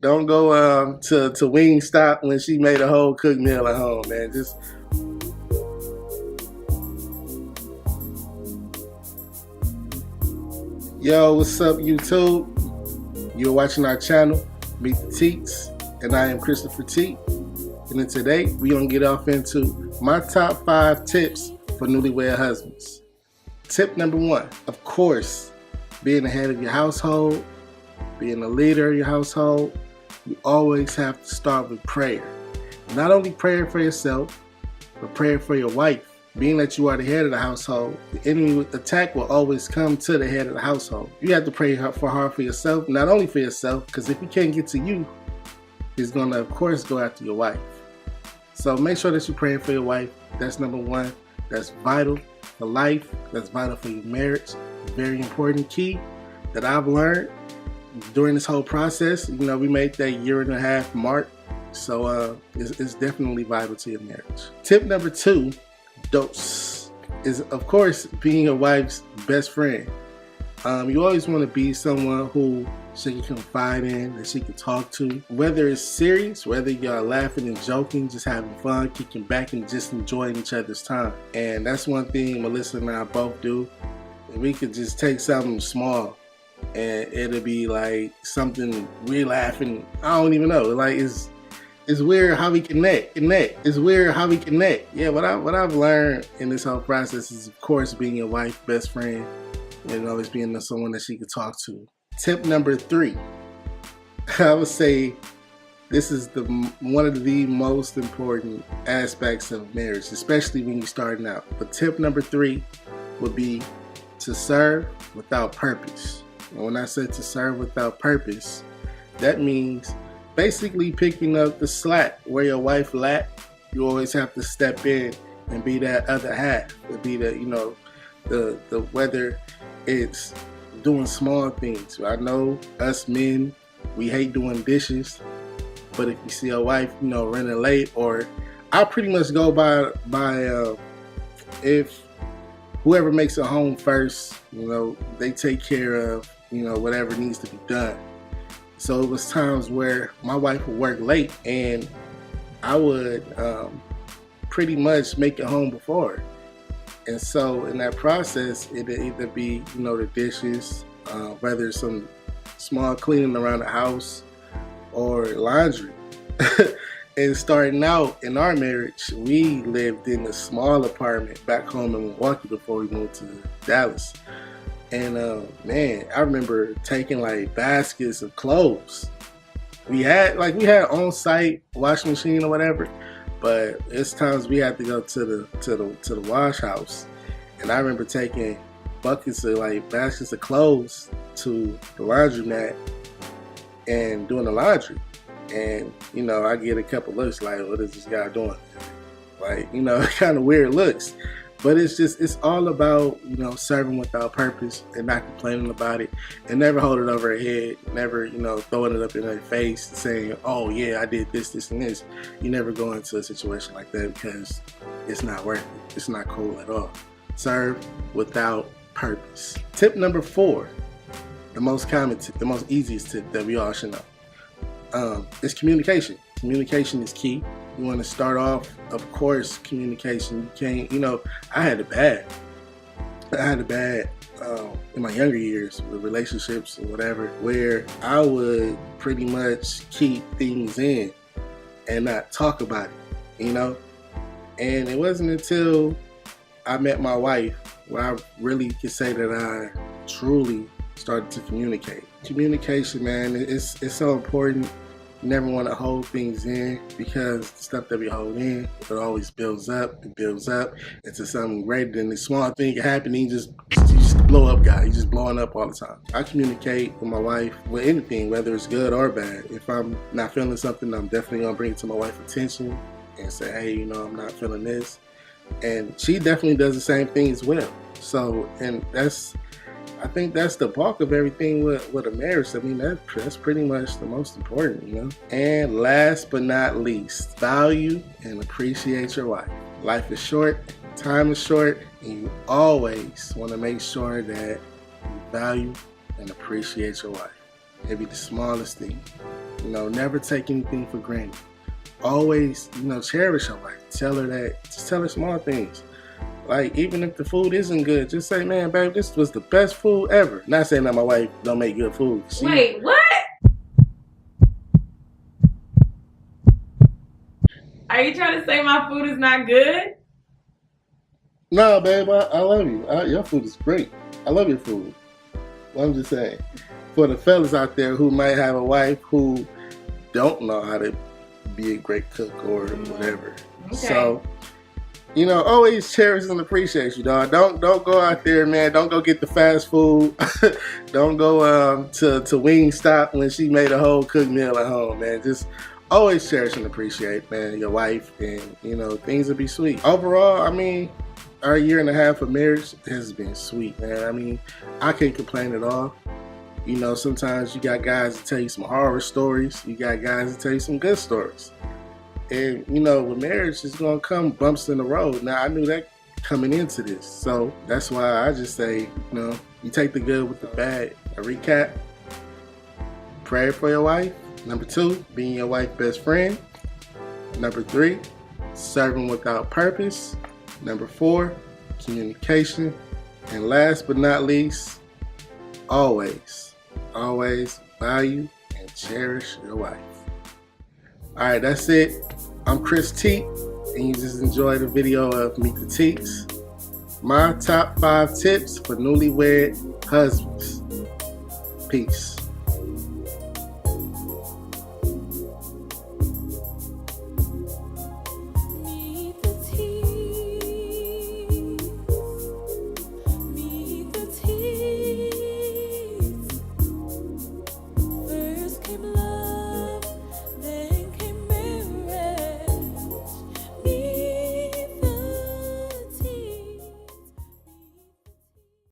Don't go to Wingstop when she made a whole cooked meal at home, man. Just yo, what's up, YouTube? You're watching our channel, Meet the Teats, and I am Christopher Teat. And then today we're gonna get off into my top 5 tips for newlywed husbands. Tip number 1, of course, being the head of your household, being a leader of your household, you always have to start with prayer. Not only prayer for yourself, but prayer for your wife. Being that you are the head of the household, the enemy attack will always come to the head of the household. You have to pray hard for yourself, not only for yourself, because if he can't get to you, he's going to, of course, go after your wife. So make sure that you're praying for your wife. That's number 1. That's vital for life. That's vital for your marriage. Very important key that I've learned during this whole process. You know, we made that 1.5 year mark. So it's definitely vital to your marriage. Tip number 2, dose, is of course being your wife's best friend. You always want to be someone who she can confide in, that she can talk to, whether it's serious, whether y'all laughing and joking, just having fun, kicking back and just enjoying each other's time. And that's one thing Melissa and I both do. We could just take something small and it'll be like something we're laughing. I don't even know. Like it's weird how we connect. It's weird how we connect. Yeah, what I've learned in this whole process is, of course, being your wife's best friend and always being someone that she could talk to. Tip number 3, I would say this is one of the most important aspects of marriage, especially when you're starting out. But tip number 3 would be to serve without purpose. And when I say to serve without purpose, that means basically picking up the slack where your wife lacked. You always have to step in and be that other half. To be the, you know, the whether it's doing small things. I know us men, we hate doing dishes, but if you see a wife, you know, running late, or I pretty much go by if whoever makes it home first, you know, they take care of, you know, whatever needs to be done. So it was times where my wife would work late and I would pretty much make it home before her. And so in that process, it'd either be, you know, the dishes, whether it's some small cleaning around the house or laundry. And starting out in our marriage, we lived in a small apartment back home in Milwaukee before we moved to Dallas. And man, I remember taking like baskets of clothes. We had on-site washing machine or whatever, but it's times we had to go to the wash house, and I remember taking buckets of baskets of clothes to the laundromat and doing the laundry. And you know, I get a couple looks like, what is this guy doing? Like, you know, kind of weird looks. But it's all about, you know, serving without purpose and not complaining about it, and never hold it over her head, never, you know, throwing it up in her face and saying, oh yeah, I did this, this, and this. You never go into a situation like that because it's not worth it. It's not cool at all. Serve without purpose. Tip number 4, the most common tip, the most easiest tip that we all should know, is communication. Communication is key. You want to start off, of course, communication. You can't, you know, I had it bad in my younger years with relationships or whatever, where I would pretty much keep things in and not talk about it, you know. And it wasn't until I met my wife where I really could say that I truly started to communicate. Communication, man, it's so important. You never want to hold things in, because the stuff that we hold in, it always builds up into something greater than the small thing can happen and you just blow up guy. You're just blowing up all the time. I communicate with my wife with anything, whether it's good or bad. If I'm not feeling something, I'm definitely gonna bring it to my wife's attention and say, hey, you know, I'm not feeling this. And she definitely does the same thing as well. So, and I think that's the bulk of everything with a marriage. I mean, that's pretty much the most important, you know. And last but not least, value and appreciate your wife. Life is short, time is short, and you always want to make sure that you value and appreciate your wife. It be the smallest thing. Never take anything for granted. Always, cherish your wife. Tell her that. Just tell her small things. Like, even if the food isn't good, just say, man, babe, this was the best food ever. Not saying that my wife don't make good food. Wait, what? Are you trying to say my food is not good? No, babe, I love you. Your food is great. I love your food. Well, I'm just saying, for the fellas out there who might have a wife who don't know how to be a great cook or whatever. Okay. So, always cherish and appreciate you, dog. Don't go out there, man. Don't go get the fast food. Don't go to Wingstop when she made a whole cooked meal at home, man. Just always cherish and appreciate, man, your wife, and things will be sweet. Overall, our 1.5 years of marriage has been sweet, man. I can't complain at all. Sometimes you got guys that tell you some horror stories. You got guys that tell you some good stories. And, with marriage, it's going to come bumps in the road. Now, I knew that coming into this. So that's why I just say, you take the good with the bad. A recap: pray for your wife. Number 2, being your wife's best friend. Number 3, serving without purpose. Number 4, communication. And last but not least, always value and cherish your wife. Alright, that's it. I'm Chris Teat, and you just enjoyed the video of Meet the Teats. My top 5 tips for newlywed husbands. Peace.